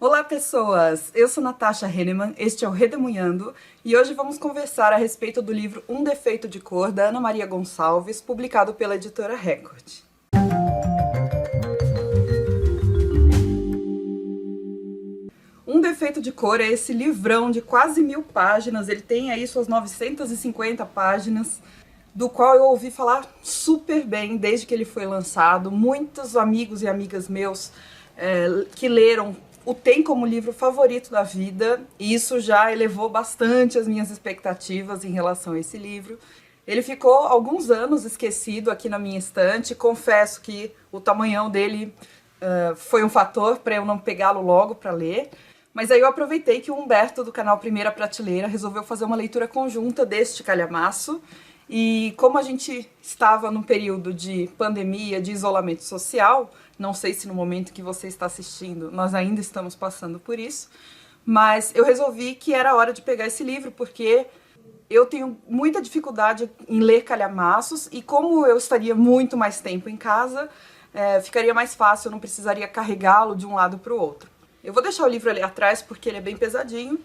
Olá pessoas, eu sou Natasha Henneman, este é o Redemunhando e hoje vamos conversar a respeito do livro Um Defeito de Cor, da Ana Maria Gonçalves, publicado pela editora Record. Um Defeito de Cor é esse livrão de quase 1000 páginas, ele tem aí suas 950 páginas, do qual eu ouvi falar super bem desde que ele foi lançado. Muitos amigos e amigas meus que leram o tem como livro favorito da vida, e isso já elevou bastante as minhas expectativas em relação a esse livro. Ele ficou alguns anos esquecido aqui na minha estante, confesso que o tamanhão dele foi um fator para eu não pegá-lo logo para ler, mas aí eu aproveitei que o Humberto do canal Primeira Prateleira resolveu fazer uma leitura conjunta deste calhamaço, e como a gente estava num período de pandemia, de isolamento social, não sei se no momento que você está assistindo nós ainda estamos passando por isso, mas eu resolvi que era hora de pegar esse livro porque eu tenho muita dificuldade em ler calhamaços e como eu estaria muito mais tempo em casa, ficaria mais fácil, eu não precisaria carregá-lo de um lado para o outro. Eu vou deixar o livro ali atrás porque ele é bem pesadinho.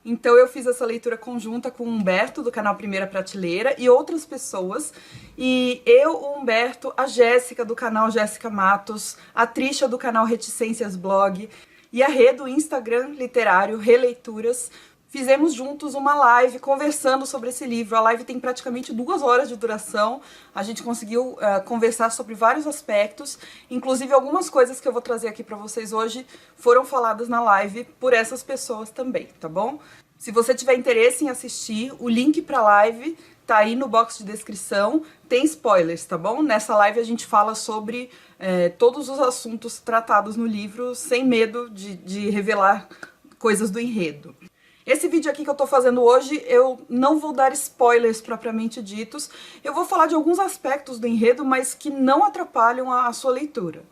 Então eu fiz essa leitura conjunta com o Humberto, do canal Primeira Prateleira, e outras pessoas. E eu, o Humberto, a Jéssica, do canal Jéssica Matos, a Trisha, do canal Reticências Blog, e a Rê, do Instagram Literário Releituras, fizemos juntos uma live conversando sobre esse livro. A live tem praticamente 2 horas de duração. A gente conseguiu conversar sobre vários aspectos, inclusive algumas coisas que eu vou trazer aqui para vocês hoje foram faladas na live por essas pessoas também, tá bom? Se você tiver interesse em assistir, o link para a live tá aí no box de descrição. Tem spoilers, tá bom? Nessa live a gente fala sobre todos os assuntos tratados no livro, sem medo de revelar coisas do enredo. Esse vídeo aqui que eu tô fazendo hoje, eu não vou dar spoilers propriamente ditos, eu vou falar de alguns aspectos do enredo, mas que não atrapalham a sua leitura.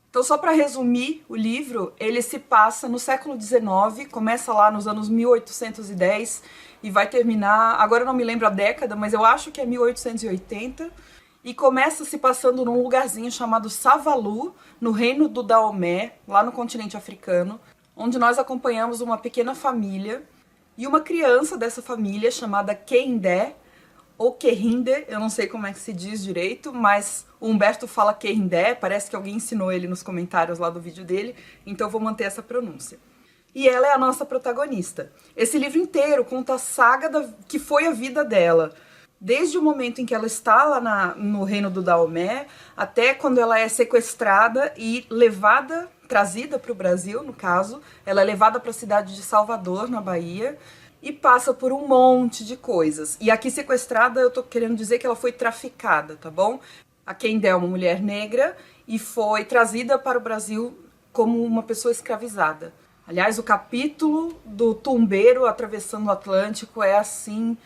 Então, só para resumir o livro, ele se passa no século XIX, começa lá nos anos 1810 e vai terminar, agora eu não me lembro a década, mas eu acho que é 1880, e começa se passando num lugarzinho chamado Savalu, no reino do Daomé, lá no continente africano, onde nós acompanhamos uma pequena família e uma criança dessa família chamada Keindé, ou Kerinde, eu não sei como é que se diz direito, mas o Humberto fala Kerindé, parece que alguém ensinou ele nos comentários lá do vídeo dele, então eu vou manter essa pronúncia. E ela é a nossa protagonista. Esse livro inteiro conta a saga que foi a vida dela, desde o momento em que ela está lá no reino do Daomé, até quando ela é sequestrada e trazida para o Brasil, no caso. Ela é levada para a cidade de Salvador, na Bahia, e passa por um monte de coisas. E aqui sequestrada, eu tô querendo dizer que ela foi traficada, tá bom? A Keindé é uma mulher negra e foi trazida para o Brasil como uma pessoa escravizada. Aliás, o capítulo do tumbeiro atravessando o Atlântico é assim,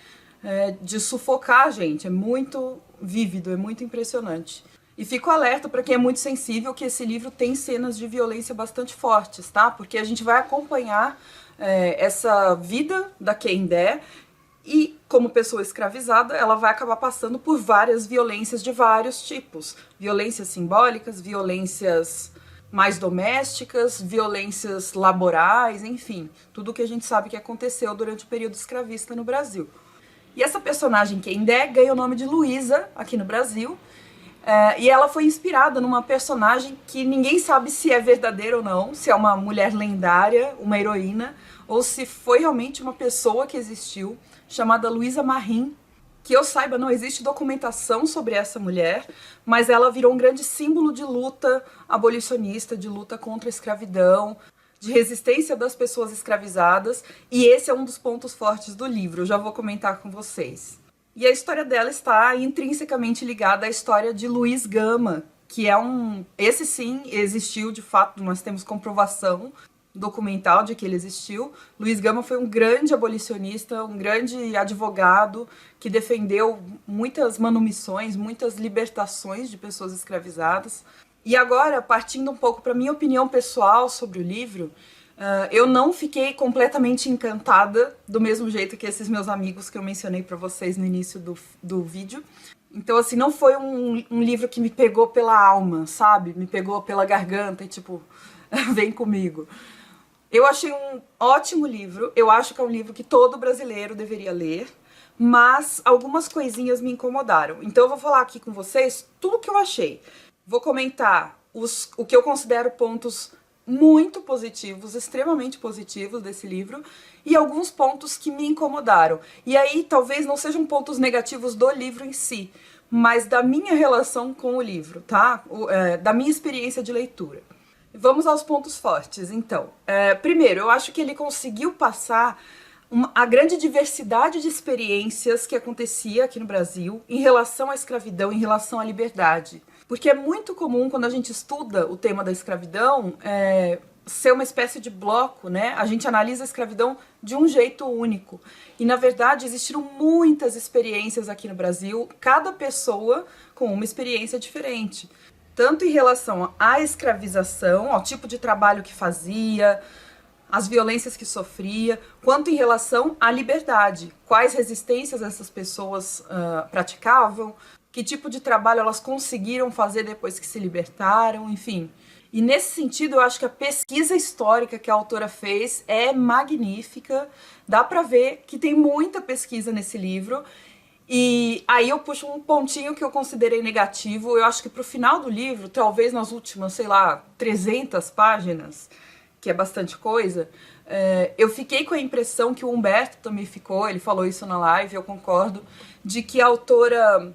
de sufocar a gente. É muito vívido, é muito impressionante. E fico alerta para quem é muito sensível que esse livro tem cenas de violência bastante fortes, tá? Porque a gente vai acompanhar essa vida da Keindé e, como pessoa escravizada, ela vai acabar passando por várias violências de vários tipos. Violências simbólicas, violências mais domésticas, violências laborais, enfim. Tudo que a gente sabe que aconteceu durante o período escravista no Brasil. E essa personagem Keindé ganha o nome de Luísa aqui no Brasil, e ela foi inspirada numa personagem que ninguém sabe se é verdadeira ou não, se é uma mulher lendária, uma heroína, ou se foi realmente uma pessoa que existiu, chamada Luísa Marim. Que eu saiba, não existe documentação sobre essa mulher, mas ela virou um grande símbolo de luta abolicionista, de luta contra a escravidão, de resistência das pessoas escravizadas, e esse é um dos pontos fortes do livro, eu já vou comentar com vocês. E a história dela está intrinsecamente ligada à história de Luiz Gama, que é esse sim existiu, de fato, nós temos comprovação documental de que ele existiu. Luiz Gama foi um grande abolicionista, um grande advogado que defendeu muitas manumissões, muitas libertações de pessoas escravizadas. E agora, partindo um pouco para minha opinião pessoal sobre o livro, eu não fiquei completamente encantada do mesmo jeito que esses meus amigos que eu mencionei para vocês no início do vídeo. Então, assim, não foi um livro que me pegou pela alma, sabe? Me pegou pela garganta e tipo, vem comigo. Eu achei um ótimo livro, eu acho que é um livro que todo brasileiro deveria ler, mas algumas coisinhas me incomodaram. Então eu vou falar aqui com vocês tudo o que eu achei. Vou comentar o que eu considero pontos muito positivos, extremamente positivos desse livro, e alguns pontos que me incomodaram. E aí talvez não sejam pontos negativos do livro em si, mas da minha relação com o livro, tá? Da minha experiência de leitura. Vamos aos pontos fortes, então. Primeiro, eu acho que ele conseguiu passar a grande diversidade de experiências que acontecia aqui no Brasil em relação à escravidão, em relação à liberdade. Porque é muito comum, quando a gente estuda o tema da escravidão, ser uma espécie de bloco, né? A gente analisa a escravidão de um jeito único. E, na verdade, existiram muitas experiências aqui no Brasil, cada pessoa com uma experiência diferente. Tanto em relação à escravização, ao tipo de trabalho que fazia, as violências que sofria, quanto em relação à liberdade. Quais resistências essas pessoas praticavam, que tipo de trabalho elas conseguiram fazer depois que se libertaram, enfim. E nesse sentido, eu acho que a pesquisa histórica que a autora fez é magnífica. Dá pra ver que tem muita pesquisa nesse livro. E aí eu puxo um pontinho que eu considerei negativo. Eu acho que pro final do livro, talvez nas últimas, sei lá, 300 páginas, que é bastante coisa, eu fiquei com a impressão que o Humberto também ficou, ele falou isso na live, eu concordo, de que a autora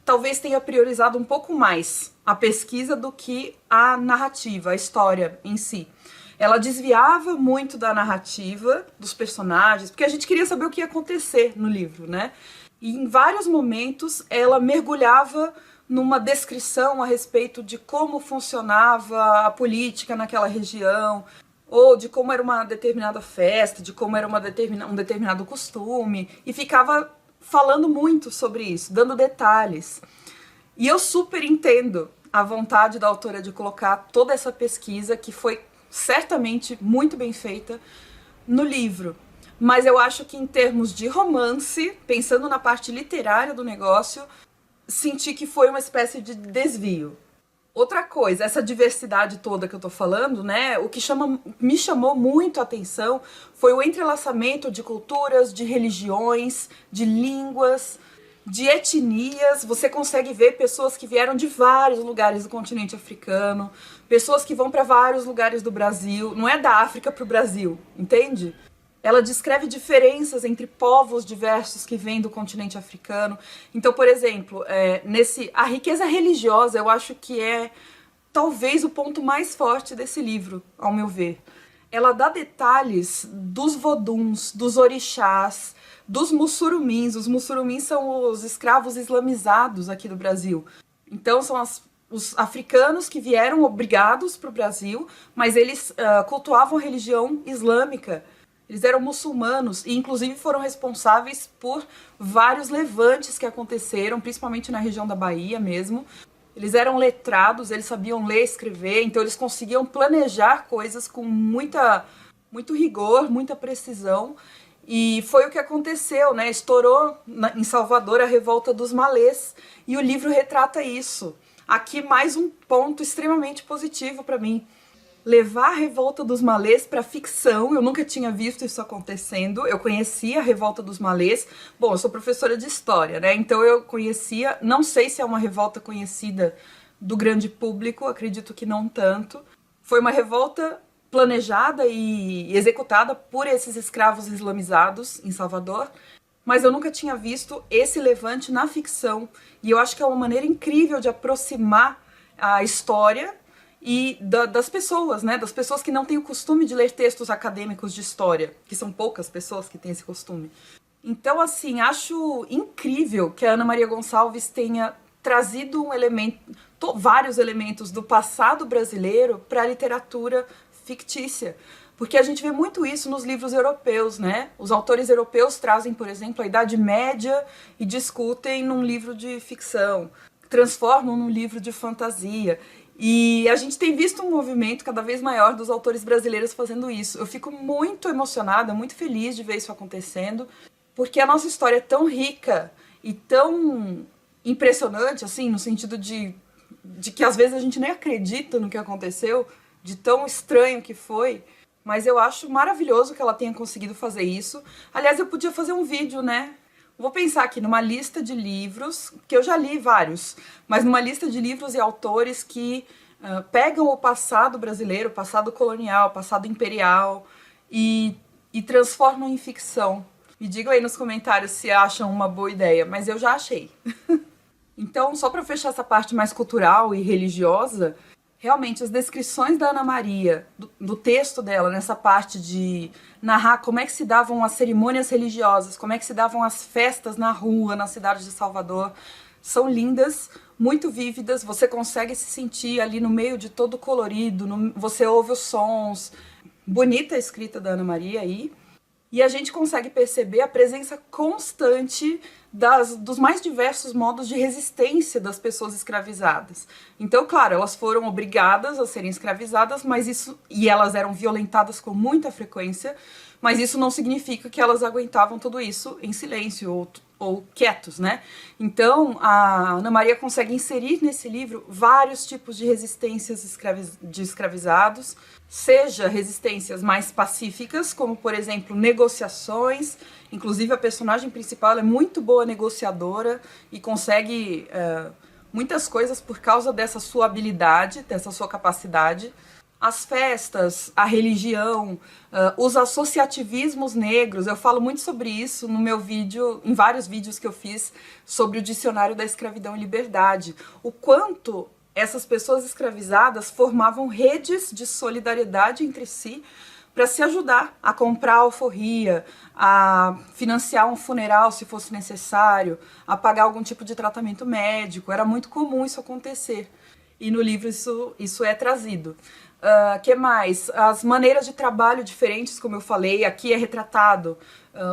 talvez tenha priorizado um pouco mais a pesquisa do que a narrativa, a história em si. Ela desviava muito da narrativa, dos personagens, porque a gente queria saber o que ia acontecer no livro, né? E em vários momentos ela mergulhava numa descrição a respeito de como funcionava a política naquela região, ou de como era uma determinada festa, de como era um determinado costume, e ficava falando muito sobre isso, dando detalhes. E eu super entendo a vontade da autora de colocar toda essa pesquisa, que foi certamente muito bem feita, no livro. Mas eu acho que em termos de romance, pensando na parte literária do negócio, senti que foi uma espécie de desvio. Outra coisa, essa diversidade toda que eu tô falando, né? O que me chamou muito a atenção foi o entrelaçamento de culturas, de religiões, de línguas, de etnias. Você consegue ver pessoas que vieram de vários lugares do continente africano, pessoas que vão para vários lugares do Brasil. Não é da África para o Brasil, entende? Ela descreve diferenças entre povos diversos que vêm do continente africano. Então, por exemplo, a riqueza religiosa eu acho que é talvez o ponto mais forte desse livro, ao meu ver. Ela dá detalhes dos voduns, dos orixás, dos mussurumins. Os mussurumins são os escravos islamizados aqui do Brasil. Então, são os africanos que vieram obrigados para o Brasil, mas eles cultuavam a religião islâmica. Eles eram muçulmanos e, inclusive, foram responsáveis por vários levantes que aconteceram, principalmente na região da Bahia mesmo. Eles eram letrados, eles sabiam ler e escrever, então eles conseguiam planejar coisas com muito rigor, muita precisão. E foi o que aconteceu, né? Estourou em Salvador a revolta dos malês e o livro retrata isso. Aqui mais um ponto extremamente positivo para mim. Levar a revolta dos malês para ficção, eu nunca tinha visto isso acontecendo. Eu conhecia a revolta dos malês. Bom, eu sou professora de história, né? Então eu conhecia, não sei se é uma revolta conhecida do grande público, acredito que não tanto. Foi uma revolta planejada e executada por esses escravos islamizados em Salvador, mas eu nunca tinha visto esse levante na ficção. E eu acho que é uma maneira incrível de aproximar a história e das pessoas, né? Das pessoas que não têm o costume de ler textos acadêmicos de história, que são poucas pessoas que têm esse costume. Então, assim, acho incrível que a Ana Maria Gonçalves tenha trazido vários elementos do passado brasileiro para a literatura fictícia. Porque a gente vê muito isso nos livros europeus, né? Os autores europeus trazem, por exemplo, a Idade Média e discutem num livro de ficção, transformam num livro de fantasia. E a gente tem visto um movimento cada vez maior dos autores brasileiros fazendo isso. Eu fico muito emocionada, muito feliz de ver isso acontecendo, porque a nossa história é tão rica e tão impressionante, assim, no sentido de que às vezes a gente nem acredita no que aconteceu, de tão estranho que foi. Mas eu acho maravilhoso que ela tenha conseguido fazer isso. Aliás, eu podia fazer um vídeo, né? Vou pensar aqui numa lista de livros, que eu já li vários, mas numa lista de livros e autores que pegam o passado brasileiro, o passado colonial, o passado imperial e transformam em ficção. Me digam aí nos comentários se acham uma boa ideia, mas eu já achei. Então, só para fechar essa parte mais cultural e religiosa, realmente as descrições da Ana Maria, do texto dela, nessa parte de narrar como é que se davam as cerimônias religiosas, como é que se davam as festas na rua, na cidade de Salvador, são lindas, muito vívidas, você consegue se sentir ali no meio de todo colorido, você ouve os sons, bonita a escrita da Ana Maria aí, e a gente consegue perceber a presença constante dos mais diversos modos de resistência das pessoas escravizadas. Então, claro, elas foram obrigadas a serem escravizadas, e elas eram violentadas com muita frequência, mas isso não significa que elas aguentavam tudo isso em silêncio ou quietos, né? Então, a Ana Maria consegue inserir nesse livro vários tipos de resistências de escravizados, seja resistências mais pacíficas, como, por exemplo, negociações. Inclusive, a personagem principal é muito boa negociadora e consegue muitas coisas por causa dessa sua habilidade, dessa sua capacidade. As festas, a religião, os associativismos negros, eu falo muito sobre isso no meu vídeo, em vários vídeos que eu fiz sobre o Dicionário da Escravidão e Liberdade. O quanto essas pessoas escravizadas formavam redes de solidariedade entre si para se ajudar a comprar alforria, a financiar um funeral se fosse necessário, a pagar algum tipo de tratamento médico. Era muito comum isso acontecer. E no livro isso é trazido. Que mais? As maneiras de trabalho diferentes, como eu falei, aqui é retratado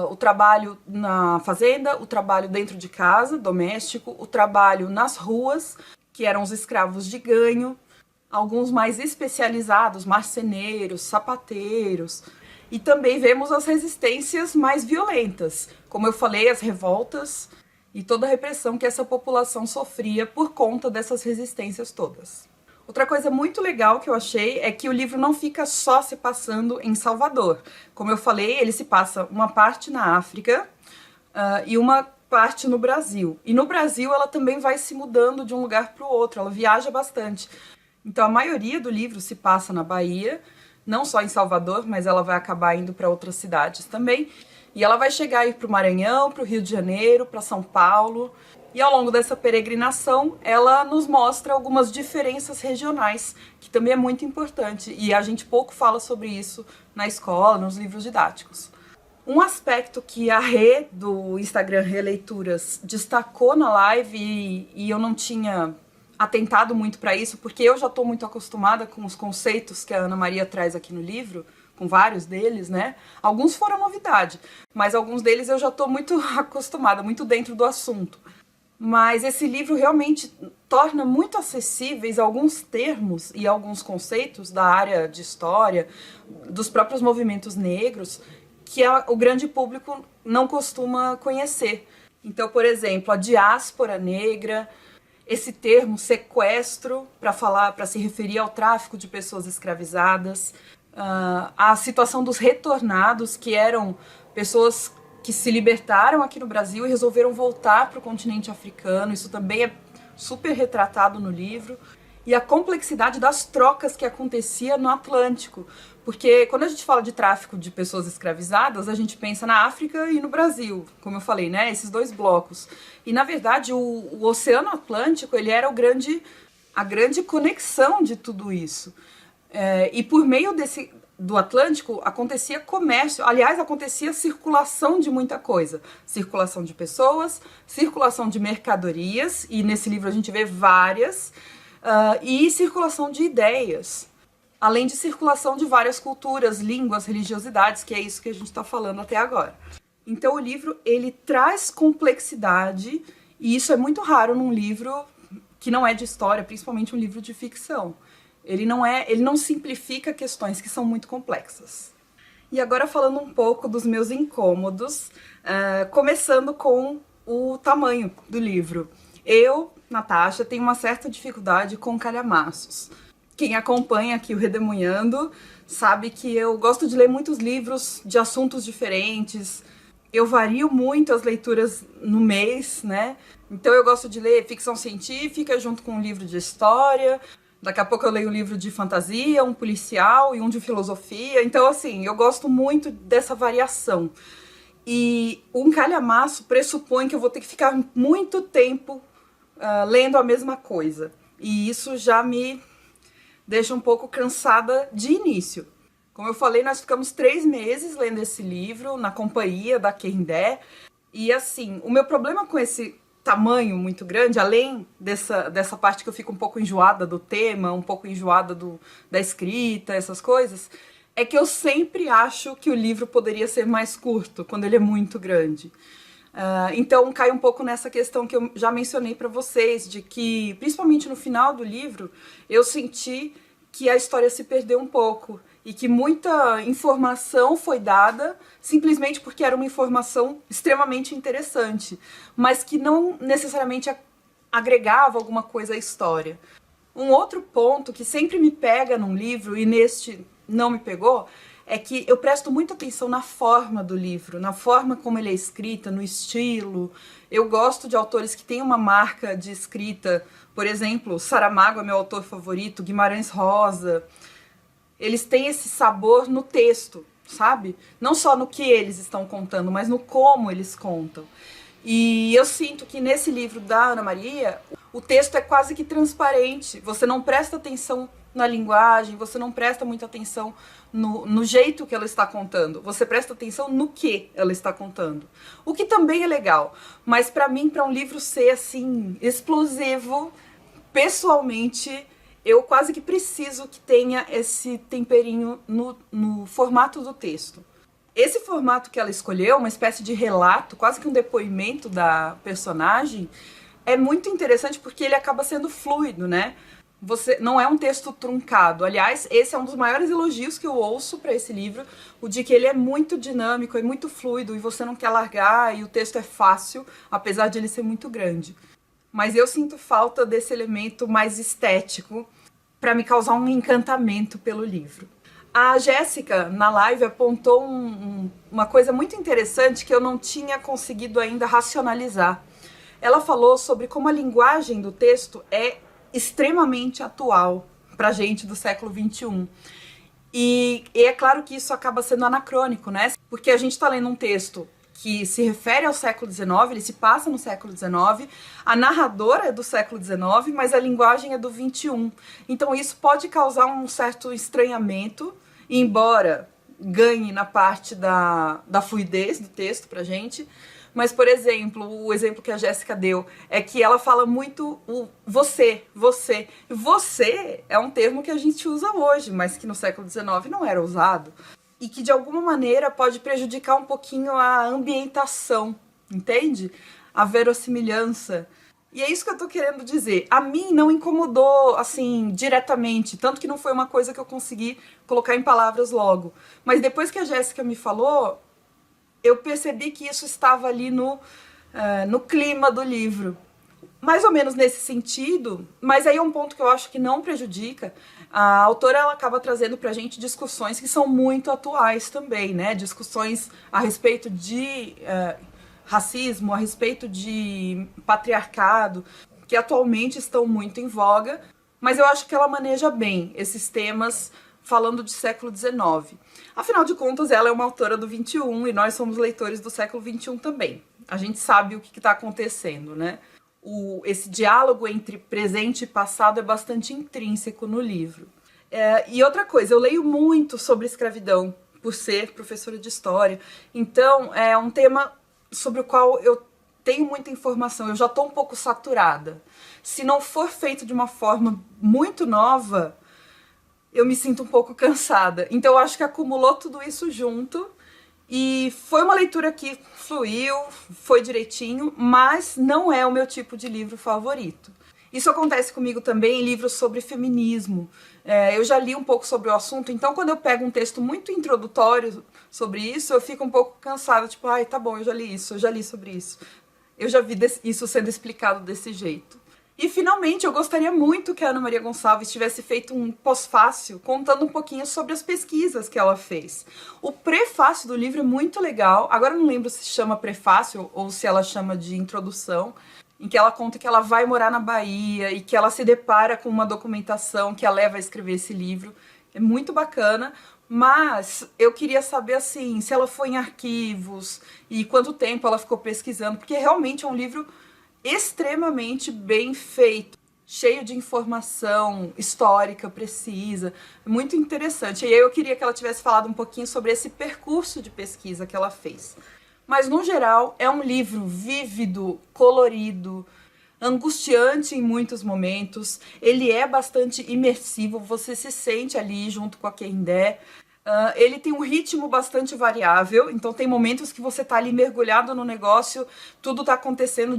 o trabalho na fazenda, o trabalho dentro de casa, doméstico, o trabalho nas ruas, que eram os escravos de ganho, alguns mais especializados, marceneiros, sapateiros, e também vemos as resistências mais violentas, como eu falei, as revoltas e toda a repressão que essa população sofria por conta dessas resistências todas. Outra coisa muito legal que eu achei é que o livro não fica só se passando em Salvador. Como eu falei, ele se passa uma parte na África e uma parte no Brasil. E no Brasil ela também vai se mudando de um lugar para o outro, ela viaja bastante. Então a maioria do livro se passa na Bahia, não só em Salvador, mas ela vai acabar indo para outras cidades também. E ela vai chegar aí para o Maranhão, para o Rio de Janeiro, para São Paulo. E ao longo dessa peregrinação, ela nos mostra algumas diferenças regionais, que também é muito importante, e a gente pouco fala sobre isso na escola, nos livros didáticos. Um aspecto que a Rê, do Instagram Releituras, destacou na live, e eu não tinha atentado muito para isso, porque eu já estou muito acostumada com os conceitos que a Ana Maria traz aqui no livro, com vários deles, né? Alguns foram novidade, mas alguns deles eu já estou muito acostumada, muito dentro do assunto. Mas esse livro realmente torna muito acessíveis alguns termos e alguns conceitos da área de história, dos próprios movimentos negros, que o grande público não costuma conhecer. Então, por exemplo, a diáspora negra, esse termo sequestro, para se referir ao tráfico de pessoas escravizadas, a situação dos retornados, que eram pessoas que se libertaram aqui no Brasil e resolveram voltar para o continente africano. Isso também é super retratado no livro. E a complexidade das trocas que acontecia no Atlântico. Porque quando a gente fala de tráfico de pessoas escravizadas, a gente pensa na África e no Brasil, como eu falei, né? Esses dois blocos. E, na verdade, o Oceano Atlântico, ele era a grande conexão de tudo isso. E por meio do Atlântico acontecia comércio, aliás, acontecia circulação de muita coisa. Circulação de pessoas, circulação de mercadorias, e nesse livro a gente vê várias, e circulação de ideias. Além de circulação de várias culturas, línguas, religiosidades, que é isso que a gente está falando até agora. Então o livro, ele traz complexidade, e isso é muito raro num livro que não é de história, principalmente um livro de ficção. Ele não simplifica questões que são muito complexas. E agora falando um pouco dos meus incômodos, começando com o tamanho do livro. Eu, Natasha, tenho uma certa dificuldade com calhamaços. Quem acompanha aqui o Redemoinhando sabe que eu gosto de ler muitos livros de assuntos diferentes. Eu vario muito as leituras no mês, né? Então eu gosto de ler ficção científica junto com um livro de história. Daqui a pouco eu leio um livro de fantasia, um policial e um de filosofia. Então, assim, eu gosto muito dessa variação. E um calhamaço pressupõe que eu vou ter que ficar muito tempo lendo a mesma coisa. E isso já me deixa um pouco cansada de início. Como eu falei, nós ficamos 3 meses lendo esse livro, na companhia da Querindé. E assim, o meu problema com esse tamanho muito grande, além dessa parte que eu fico um pouco enjoada do tema, um pouco enjoada da escrita, essas coisas, é que eu sempre acho que o livro poderia ser mais curto, quando ele é muito grande. Então cai um pouco nessa questão que eu já mencionei para vocês, de que, principalmente no final do livro, eu senti que a história se perdeu um pouco e que muita informação foi dada simplesmente porque era uma informação extremamente interessante, mas que não necessariamente agregava alguma coisa à história. Um outro ponto que sempre me pega num livro, e neste não me pegou, é que eu presto muita atenção na forma do livro, na forma como ele é escrita, no estilo. Eu gosto de autores que têm uma marca de escrita, por exemplo, Saramago é meu autor favorito, Guimarães Rosa. Eles têm esse sabor no texto, sabe? Não só no que eles estão contando, mas no como eles contam. E eu sinto que nesse livro da Ana Maria, o texto é quase que transparente. Você não presta atenção na linguagem, você não presta muita atenção no jeito que ela está contando. Você presta atenção no que ela está contando. O que também é legal. Mas pra mim, pra um livro ser assim, explosivo, pessoalmente, eu quase que preciso que tenha esse temperinho no formato do texto. Esse formato que ela escolheu, uma espécie de relato, quase que um depoimento da personagem, é muito interessante porque ele acaba sendo fluido, né? Você não é um texto truncado. Aliás, esse é um dos maiores elogios que eu ouço para esse livro, o de que ele é muito dinâmico, é muito fluido e você não quer largar e o texto é fácil, apesar de ele ser muito grande. Mas eu sinto falta desse elemento mais estético para me causar um encantamento pelo livro. A Jéssica, na live, apontou uma coisa muito interessante que eu não tinha conseguido ainda racionalizar. Ela falou sobre como a linguagem do texto é extremamente atual pra gente do século XXI. E é claro que isso acaba sendo anacrônico, né? Porque a gente está lendo um texto que se refere ao século XIX, ele se passa no século XIX, a narradora é do século XIX, mas a linguagem é do XXI. Então isso pode causar um certo estranhamento, embora ganhe na parte da fluidez do texto pra gente. Mas, por exemplo, o exemplo que a Jéssica deu é que ela fala muito o você, você. Você é um termo que a gente usa hoje, mas que no século XIX não era usado. E que, de alguma maneira, pode prejudicar um pouquinho a ambientação, entende? A verossimilhança. E é isso que eu tô querendo dizer. A mim não incomodou, assim, diretamente. Tanto que não foi uma coisa que eu consegui colocar em palavras logo. Mas depois que a Jéssica me falou, eu percebi que isso estava ali no clima do livro. Mais ou menos nesse sentido, mas aí é um ponto que eu acho que não prejudica. A autora ela acaba trazendo pra gente discussões que são muito atuais também, né? Discussões a respeito de racismo, a respeito de patriarcado, que atualmente estão muito em voga, mas eu acho que ela maneja bem esses temas falando de século XIX. Afinal de contas, ela é uma autora do XXI e nós somos leitores do século XXI também. A gente sabe o que está acontecendo, né? Esse diálogo entre presente e passado é bastante intrínseco no livro. E outra coisa, eu leio muito sobre escravidão, por ser professora de história. Então, é um tema sobre o qual eu tenho muita informação, eu já estou um pouco saturada. Se não for feito de uma forma muito nova, eu me sinto um pouco cansada. Então eu acho que acumulou tudo isso junto e foi uma leitura que fluiu, foi direitinho, mas não é o meu tipo de livro favorito. Isso acontece comigo também em livros sobre feminismo. Eu já li um pouco sobre o assunto, então quando eu pego um texto muito introdutório sobre isso, eu fico um pouco cansada, tipo, ai, tá bom, eu já li isso, eu já li sobre isso. Eu já vi isso sendo explicado desse jeito. E finalmente eu gostaria muito que a Ana Maria Gonçalves tivesse feito um pós-fácil contando um pouquinho sobre as pesquisas que ela fez. O prefácio do livro é muito legal, agora eu não lembro se chama prefácio ou se ela chama de introdução, em que ela conta que ela vai morar na Bahia e que ela se depara com uma documentação que a leva a escrever esse livro. É muito bacana, mas eu queria saber, assim, se ela foi em arquivos e quanto tempo ela ficou pesquisando, porque realmente é um livro extremamente bem feito, cheio de informação histórica precisa, muito interessante. E aí eu queria que ela tivesse falado um pouquinho sobre esse percurso de pesquisa que ela fez. Mas, no geral, é um livro vívido, colorido, angustiante em muitos momentos. Ele é bastante imersivo, você se sente ali junto com a Kendé. Ele tem um ritmo bastante variável, então tem momentos que você tá ali mergulhado no negócio, tudo tá acontecendo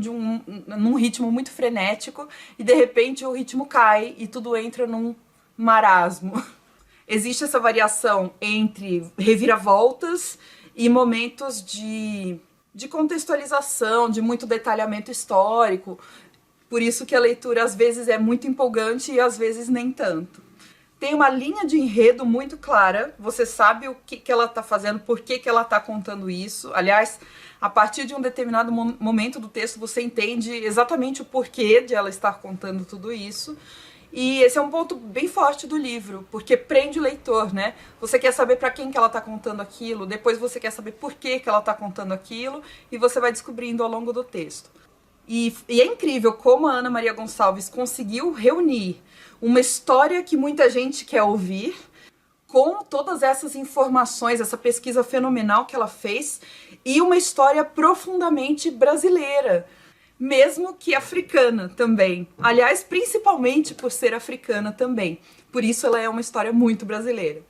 num ritmo muito frenético, e de repente o ritmo cai e tudo entra num marasmo. Existe essa variação entre reviravoltas e momentos de contextualização, de muito detalhamento histórico, por isso que a leitura às vezes é muito empolgante e às vezes nem tanto. Tem uma linha de enredo muito clara, você sabe o que ela está fazendo, por que ela está contando isso. Aliás, a partir de um determinado momento do texto você entende exatamente o porquê de ela estar contando tudo isso. E esse é um ponto bem forte do livro, porque prende o leitor, né? Você quer saber para quem que ela está contando aquilo, depois você quer saber por que ela está contando aquilo, e você vai descobrindo ao longo do texto. E é incrível como a Ana Maria Gonçalves conseguiu reunir uma história que muita gente quer ouvir, com todas essas informações, essa pesquisa fenomenal que ela fez, e uma história profundamente brasileira, mesmo que africana também. Aliás, principalmente por ser africana também. Por isso ela é uma história muito brasileira.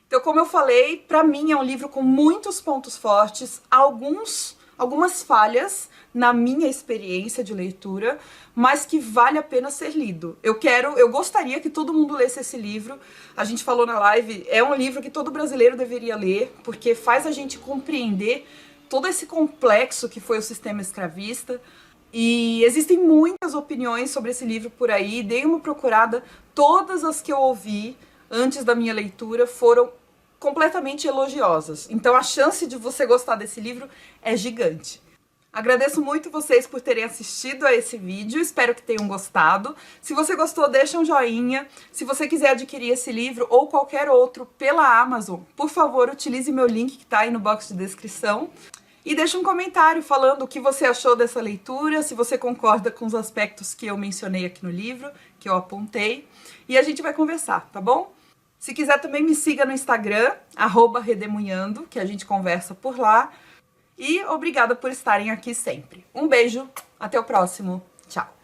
Então, como eu falei, para mim é um livro com muitos pontos fortes, algumas falhas na minha experiência de leitura, mas que vale a pena ser lido. Eu gostaria que todo mundo lesse esse livro. A gente falou na live, é um livro que todo brasileiro deveria ler, porque faz a gente compreender todo esse complexo que foi o sistema escravista. E existem muitas opiniões sobre esse livro por aí, dei uma procurada, todas as que eu ouvi antes da minha leitura foram completamente elogiosas. Então a chance de você gostar desse livro é gigante. Agradeço muito vocês por terem assistido a esse vídeo, espero que tenham gostado. Se você gostou, deixa um joinha. Se você quiser adquirir esse livro ou qualquer outro pela Amazon, por favor, utilize meu link que está aí no box de descrição. E deixa um comentário falando o que você achou dessa leitura, se você concorda com os aspectos que eu mencionei aqui no livro, que eu apontei. E a gente vai conversar, tá bom? Se quiser também me siga no Instagram, @redemunhando, que a gente conversa por lá. E obrigada por estarem aqui sempre. Um beijo, até o próximo. Tchau!